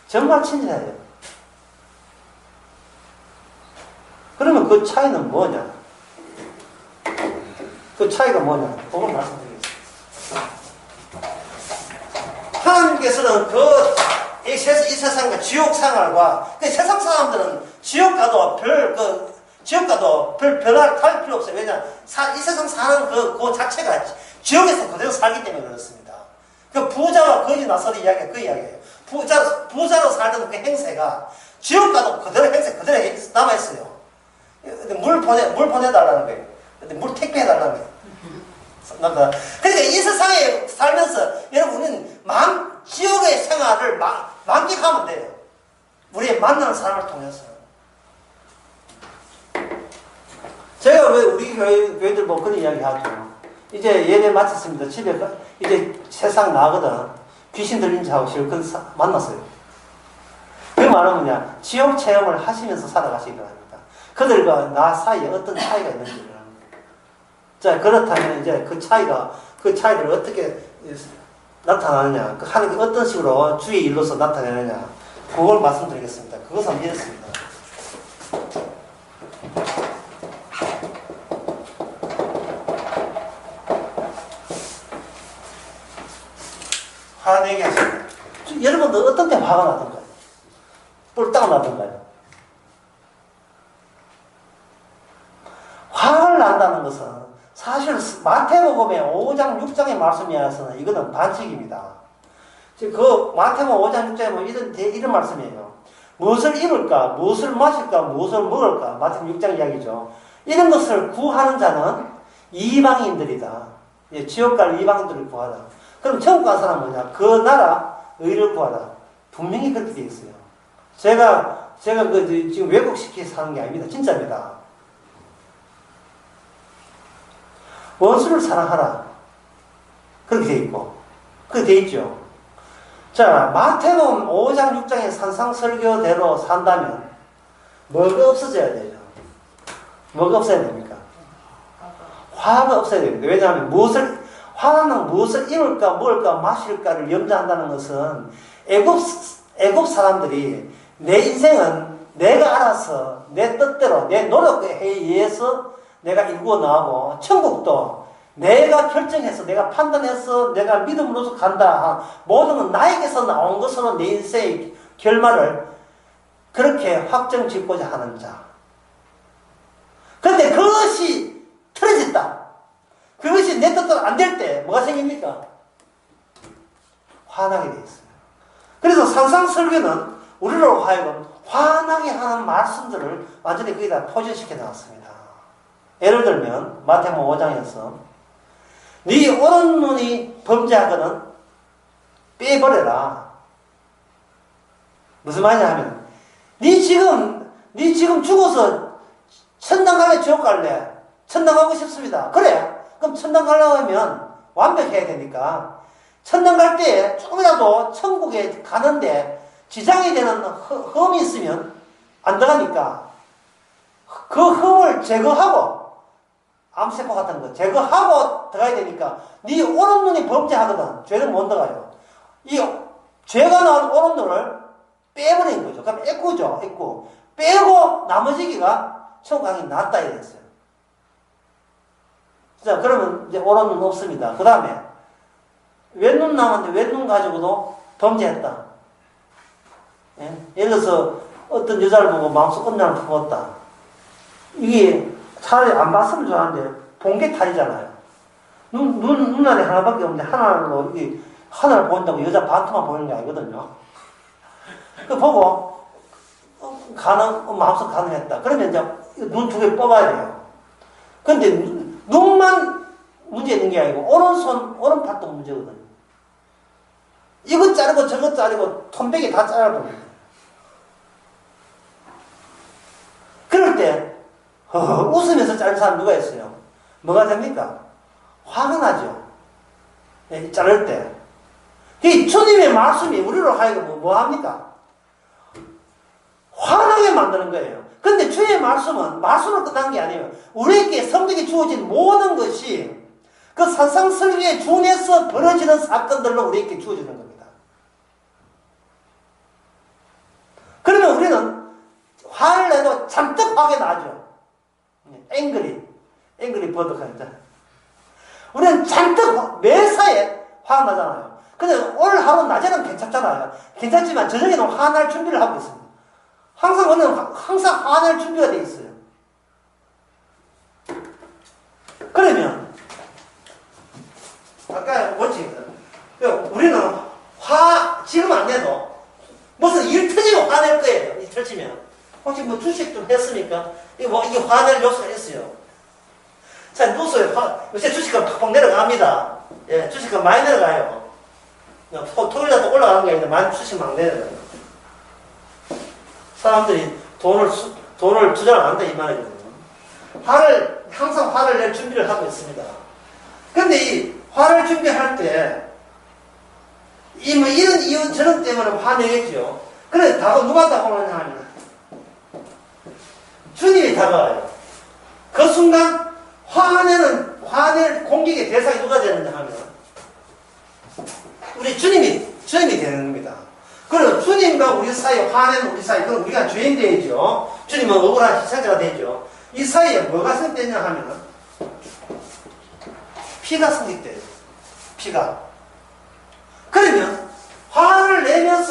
Speaker 1: 정말 친절해요. 그러면 그 차이는 뭐냐? 그 차이가 뭐냐? 그걸 말씀드리겠습니다. 하나님께서는 이 세상과 지옥 생활과 세상 사람들은 지옥 가도 별 변화를 탈 필요 없어요. 왜냐? 이 세상 사는 그 자체가 지옥에서 그대로 살기 때문에 그렇습니다. 그 부자와 거지 나설의 이야기가 그 이야기예요. 부자로 살던 그 행세가 지옥 가도 그대로 남아있어요. 물 보내달라는 거예요. 물 택배해달라는 거예요. 그러니까 이 세상에 살면서 여러분은 지옥의 생활을 만끽하면 돼요. 우리의 만나는 사람을 통해서. 제가 왜 우리 교회들 뭐 그런 이야기 하죠. 이제 예배 마쳤습니다. 집에 이제 세상 나거든. 귀신 들린 자하고 실컷 만났어요. 그 말은 뭐냐? 지옥 체험을 하시면서 살아가시기 바랍니다. 그들과 나 사이에 어떤 차이가 있는지를. 자, 그렇다면 이제 그 차이를 어떻게 나타나느냐, 하나님이 어떤 식으로 주의 일로서 나타내느냐, 그걸 말씀드리겠습니다. 그것은 이렇습니다. 화내게 하십니다. 여러분들 어떤 때 화가 나던가요? 뿔딱 나던가요? 화를 난다는 것은 사실 마태복음의 5장 6장의 말씀이어서는 이거는 반칙입니다. 그 마태복음 5장 6장에 뭐 이런 말씀이에요. 무엇을 입을까, 무엇을 마실까, 무엇을 먹을까, 마태복음 6장 이야기죠. 이런 것을 구하는 자는 이방인들이다. 지옥 갈 이방인들을 구하다. 그럼 천국 간 사람은 뭐냐? 그 나라 의를 구하다. 분명히 그렇게 되어 있어요. 제가 지금 왜곡시켜서 하는 게 아닙니다. 진짜입니다. 원수를 사랑하라. 그렇게 돼 있고. 그렇게 돼 있죠. 자, 마태복음 5장 6장의 산상설교대로 산다면 뭐가 없어져야 되죠? 뭐가 없어야 됩니까? 화가 없어야 됩니다. 왜냐하면 화는 무엇을 입을까, 먹을까, 마실까를 염두한다는 것은 애굽 사람들이 내 인생은 내가 알아서 내 뜻대로 내 노력에 의해서 내가 일구어 나가고 천국도 내가 결정해서 내가 판단해서 내가 믿음으로서 간다. 모든 건 나에게서 나온 것으로 내 인생의 결말을 그렇게 확정 짓고자 하는 자. 그런데 그것이 틀어졌다. 그것이 내 뜻대로 안 될 때 뭐가 생깁니까? 화나게 돼 있어요. 그래서 산상설교는 우리로 하여금 화나게 하는 말씀들을 완전히 거기다 포진시켜 놨습니다. 예를 들면 마태복음 5장에서 네 오른 눈이 범죄하거든 빼버려라. 무슨 말이냐 하면 니 지금 죽어서 천당 갈래, 지옥 갈래? 천당 가고 싶습니다. 그래. 그럼 천당 가려고 하면 완벽해야 되니까. 천당 갈 때 조금이라도 천국에 가는데 지장이 되는 흠이 있으면 안 들어가니까 그 흠을 제거하고 암세포 같은 거 제거하고 들어가야 되니까 네 오른 눈이 범죄하거든. 죄는 못 들어가요. 이 죄가 나온 오른 눈을 빼버린 거죠. 그럼 애꾸죠. 애꾸. 빼고 나머지기가 천국 가기 낫다 이랬어요. 자, 그러면 이제 오른 눈 없습니다. 그 다음에 왼눈 남았는데 왼눈 가지고도 범죄했다. 예? 예를 들어서 어떤 여자를 보고 마음속 음란을 품었다. 이게 차라리 안 봤으면 좋아하는데 본 게 탈이잖아요. 눈알이 하나밖에 없는데 하나로 하나를 보인다고 여자 반토만 보이는 게 아니거든요. 그 보고 마음속 가능했다. 그러면 이제 눈 두 개 뽑아야 돼요. 근데 눈만 문제 있는 게 아니고 오른손 오른팔도 문제거든요. 이것 자르고 저것 자르고 톰백이 다 잘라버립니다. 그럴 때 웃으면서 자른 사람 누가 있어요? 뭐가 됩니까? 화가 나죠. 자를 때. 이 주님의 말씀이 우리로 하여금 뭐 합니까? 화나게 만드는 거예요. 근데 주의 말씀은 말씀으로 끝난 게 아니에요. 우리에게 성경에 주어진 모든 것이 그 산상설계에 준해서 벌어지는 사건들로 우리에게 주어지는 겁니다. 그러면 우리는 화를 내도 잔뜩 화가 나죠. 앵그리 버드하니까. 우리는 잔뜩 매사에 화가 나잖아요. 근데 오늘 하루 낮에는 괜찮잖아요. 괜찮지만 저녁에는 화날 준비를 하고 있습니다. 우리는 항상 화낼 준비가 되어 있어요. 그러면 아까 원칙은 우리는 지금 안 내도 무슨 일 터지면 화낼 거예요. 일 터지면 혹시 뭐 주식 좀 했습니까? 이게 화낼 요소가 있어요. 자, 누워서요. 요새 주식은 팍팍 내려갑니다. 예, 주식은 많이 내려가요. 토요일날 올라가는 게 아니라 많이 주식 막 내려가요. 사람들이 돈을 투자를 안 한다 이 말이거든요. 항상 화를 낼 준비를 하고 있습니다. 근데 이 화를 준비할 때 이런 이유 저런 때문에 화내겠죠. 그래 누가 다가오느냐 하면 주님이 다가와요. 그 순간 화낼 공격의 대상이 누가 되느냐 하면 우리 주님이 되는 겁니다. 그럼 주님과 우리 사이에 화내는 우리 사이, 그럼 우리가 죄인 되죠. 주님은 억울한 희생자가 되죠. 이 사이에 뭐가 성립되냐 하면 피가 성립돼요. 피가. 그러면 화를 내는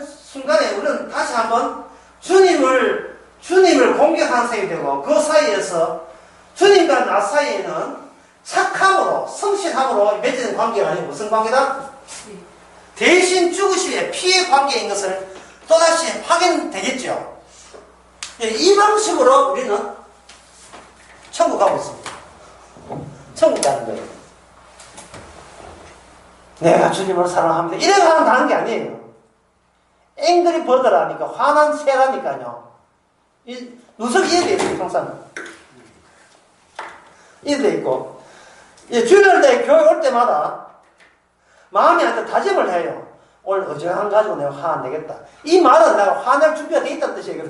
Speaker 1: 순간에 우리는 다시 한번 주님을 공격하는 셈이 되고 그 사이에서 주님과 나 사이에는 착함으로 성실함으로 맺어진 관계가 아니고 무슨 관계다? 대신 죽으시에 피의 관계인 것을 또다시 확인되겠죠. 이 방식으로 우리는 천국 가고 있습니다. 천국 가는 거예요. 내가 주님을 사랑합니다. 이래 가는 게 아니에요. 앵그리 버드라니까 화난 새라니까요. 누석이 이해돼 있어요. 항상 이해돼 있고 주일날 교회 올 때마다 마음이 한테 다짐을 해요. 오늘 어지간한 가지고 내가 화 안 내겠다. 이 말은 내가 화낼 준비가 돼 있다는 뜻이에요.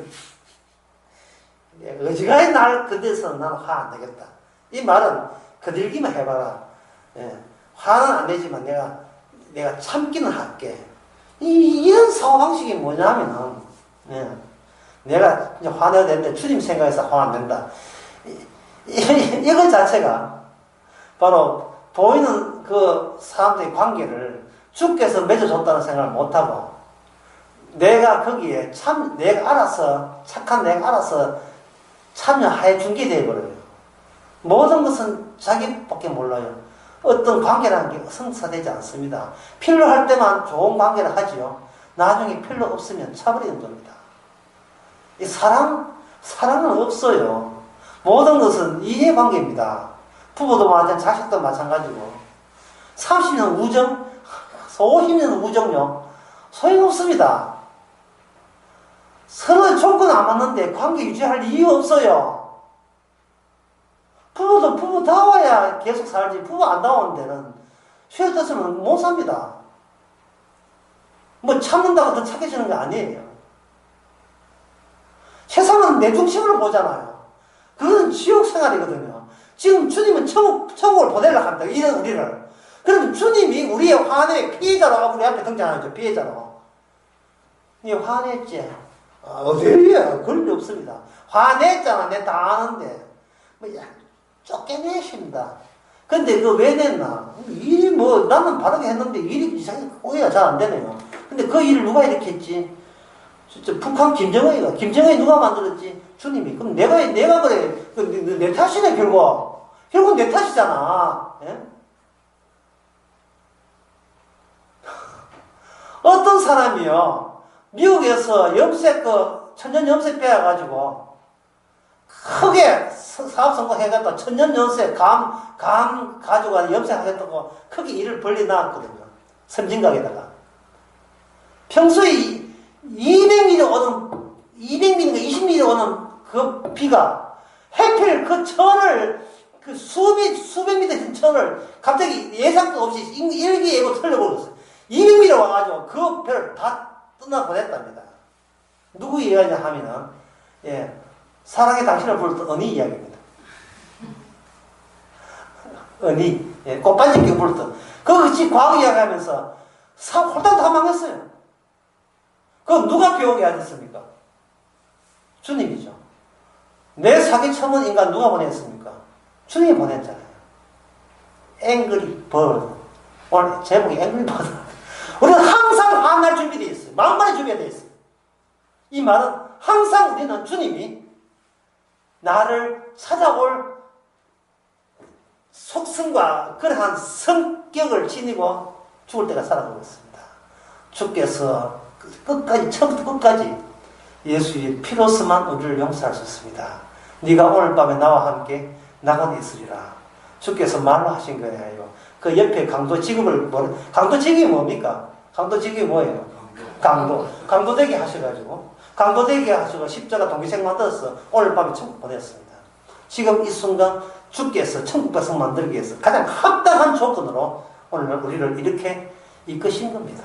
Speaker 1: 어지간히 날 그대서 나는 화 안 내겠다. 이 말은 거들기만 해봐라. 화는 안 내지만 내가 참기는 할게. 이런 사고방식이 뭐냐면은 내가 이제 화내야 되는데 주님 생각해서 화 안 낸다. 이거 자체가 바로 보이는 그 사람들의 관계를 주께서 맺어줬다는 생각을 못하고 내가 거기에 착한 내가 알아서 참여해 준 게 되어버려요. 모든 것은 자기밖에 몰라요. 어떤 관계라는 게 성사되지 않습니다. 필요할 때만 좋은 관계를 하지요. 나중에 필요 없으면 차버리는 겁니다. 이 사랑은 없어요. 모든 것은 이해관계입니다. 부부도 마찬가지고 자식도 마찬가지고 30년 우정, 50년 우정요 소용없습니다. 서로 조건 안 맞는데 관계 유지할 이유 없어요. 부부도 부부다워야 계속 살지, 부부 안 다운 데는 쇠 뜻으로는 못 삽니다. 뭐 참는다고 더 착해지는 게 아니에요. 세상은 내 중심으로 보잖아요. 그건 지옥 생활이거든요. 지금 주님은 천국을 보내려고 합니다. 이런 우리를. 그럼 주님이 우리의 화내 피해자로 우리 앞에 등장하죠. 피해자로. 니 화냈지? 어디야? 그런 게 없습니다. 화냈잖아. 내 다 아는데. 뭐, 쫓겨내십니다. 근데 그 왜 냈나? 일이 뭐, 나는 바르게 했는데 일이 이상하게 오해가 잘 안 되네요. 근데 그 일을 누가 이렇게 했지? 진짜 북한 김정은이 누가 만들었지? 주님이. 그럼 내가 그래. 내 탓이네, 결국. 결국 내 탓이잖아. 예? 어떤 사람이요, 미국에서 천년 염색 빼어가지고, 크게 사업 성공해갔다, 천년 염색, 감 가지고 염색하겠다고 크게 일을 벌리 놨거든요. 선진각에다가. 평소에 200mm 20mm 오는 그 비가, 해필 그 천을, 그 수백 미터 된 천을 갑자기 예상도 없이 일기예보 틀려버렸어요. 200mm 와가지고 그 배를 다 떠나보냈답니다. 누구 이야기냐 하면은, 예, 사랑의 당신을 부르던 언니 이야기입니다. 언니, 예, 꽃반지 끼고 부르던. 그것이 과거 이야기하면서 홀딱 다 망했어요. 그럼 누가 비오게 하셨습니까? 주님이죠. 내 사기쳐본 인간 누가 보냈습니까? 주님이 보냈잖아요. 앵그리 버드. 오늘 제목이 앵그리 버드. 우리는 항상 화날 준비되어 있어요. 만반의 준비가 되어 있어요. 이 말은 항상 우리는 주님이 나를 찾아올 속성과 그러한 성격을 지니고 죽을 때가 살아가고 있습니다. 주께서 끝까지, 처음부터 끝까지 예수의 피로서만 우리를 용서할 수 있습니다. 네가 오늘 밤에 나와 함께 나가게 있으리라. 주께서 말로 하신 거예요. 그 옆에 강도직업이 뭡니까? 강도직업이 뭐예요? 강도되게 하셔가지고, 십자가 동기생 만들어서 오늘 밤에 천국 보냈습니다. 지금 이 순간 주께서 천국 백성 만들기 위해서 가장 합당한 조건으로 오늘 우리를 이렇게 이끄신 겁니다.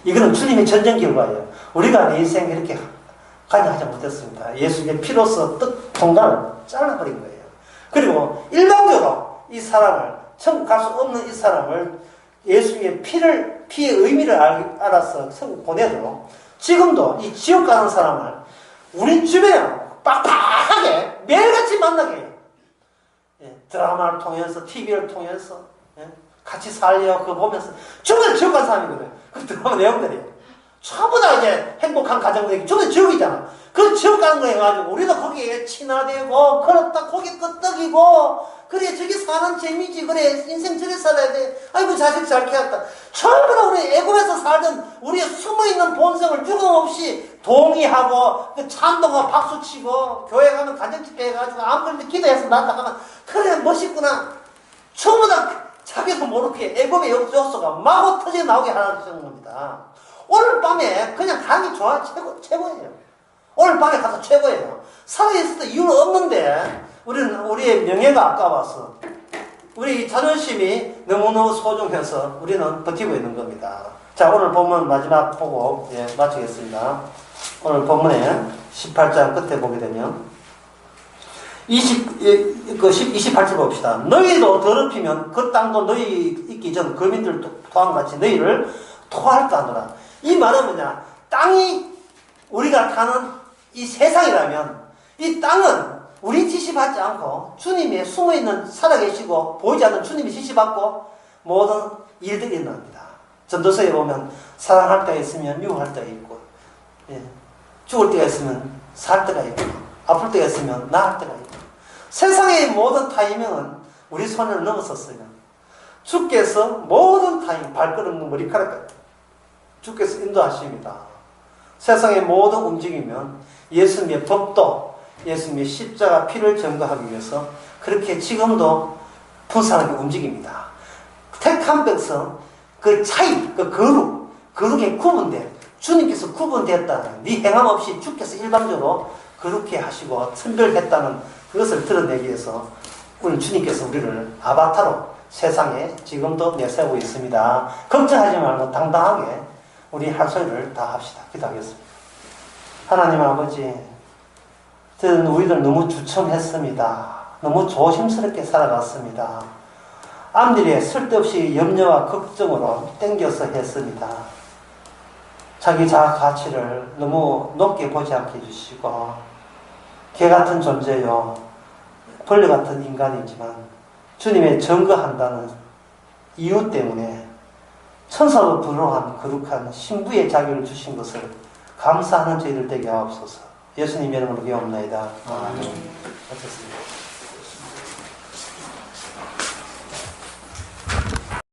Speaker 1: 이거는 주님의 전쟁 결과예요. 우리가 내 인생 이렇게 관여하지 못했습니다. 예수님의 피로서 통관을 잘라버린 거예요. 그리고 일방적으로 이 사람을, 천국 갈 수 없는 이 사람을 예수님의 피의 의미를 알아서 천국 보내도록, 지금도 이 지옥 가는 사람을 우리 주변에 빡빡하게 매일같이 만나게 해요. 예, 드라마를 통해서, TV를 통해서, 예, 같이 살려, 그거 보면서, 전부 지옥 간 사람이거든요. 그 드라마 내용들이에요. 전부 다 이제 행복한 가정들이 전부 지옥이잖아. 그 지옥 가는 거 해가지고, 우리도 거기에 친화되고, 그렇다, 고개 끄덕이고, 그래, 저기 사는 재미지, 그래, 인생 저래 살아야 돼. 아이고, 자식 잘 키웠다. 전부 다 우리 애국에서 살던 우리의 숨어있는 본성을 죽음없이 동의하고, 그 찬동하고 박수치고, 교회 가면 간증집회 해가지고, 아무리 기도해서 난다 하면, 그래, 멋있구나. 전부 다 자기도 모르게 애국의 요소가 마구 터져 나오게 하는 겁니다. 오늘 밤에 그냥 가는 게 좋아, 최고예요. 오늘 밤에 가서 최고예요. 살아있을 때 이유는 없는데, 우리의 명예가 아까워서, 우리 자존심이 너무너무 소중해서 우리는 버티고 있는 겁니다. 자, 오늘 본문 마지막 보고, 예, 마치겠습니다. 오늘 본문에 18장 끝에 보게 되면, 28절 봅시다. 너희도 더럽히면 그 땅도 너희 있기 전 거민들 토함같이 너희를 토할까 하노라. 이 말은 뭐냐? 땅이 우리가 타는 이 세상이라면, 이 땅은 우리 지시받지 않고 주님이 숨어있는, 살아계시고 보이지 않는 주님이 지시받고 모든 일들이 일어납니다. 전도서에 보면 사랑할 때가 있으면 유할 때가 있고, 예, 죽을 때가 있으면 살 때가 있고, 아플 때가 있으면 나을 때가 있고, 세상의 모든 타이밍은 우리 손을 넘어섰어요. 주께서 모든 타이밍, 발걸음, 머리카락까지 주께서 인도하십니다. 세상의 모든 움직이면 예수님의 법도, 예수님의 십자가 피를 증거하기 위해서 그렇게 지금도 분산하게 움직입니다. 택한 백성, 그 차이, 그 거룩에 구분된 주님께서 구분됐다는, 네 행함 없이 주께서 일방적으로 그렇게 하시고 선별했다는 그것을 드러내기 위해서 오늘 주님께서 우리를 아바타로 세상에 지금도 내세우고 있습니다. 걱정하지 말고 당당하게 우리 할 소리를 다 합시다. 기도하겠습니다. 하나님 아버지, 저는 우리들 너무 주춤했습니다. 너무 조심스럽게 살아갔습니다. 앞일에 쓸데없이 염려와 걱정으로 땡겨서 했습니다. 자기 자아 가치를 너무 높게 보지 않게 해주시고, 개 같은 존재요, 벌레 같은 인간이지만 주님의 증거한다는 이유 때문에 천사로 부러한 거룩한 신부의 자격을 주신 것을 감사하는 저희들 되게 하옵소서. 예수님 이름으로 기도합니다. 아멘. 어떻습니까?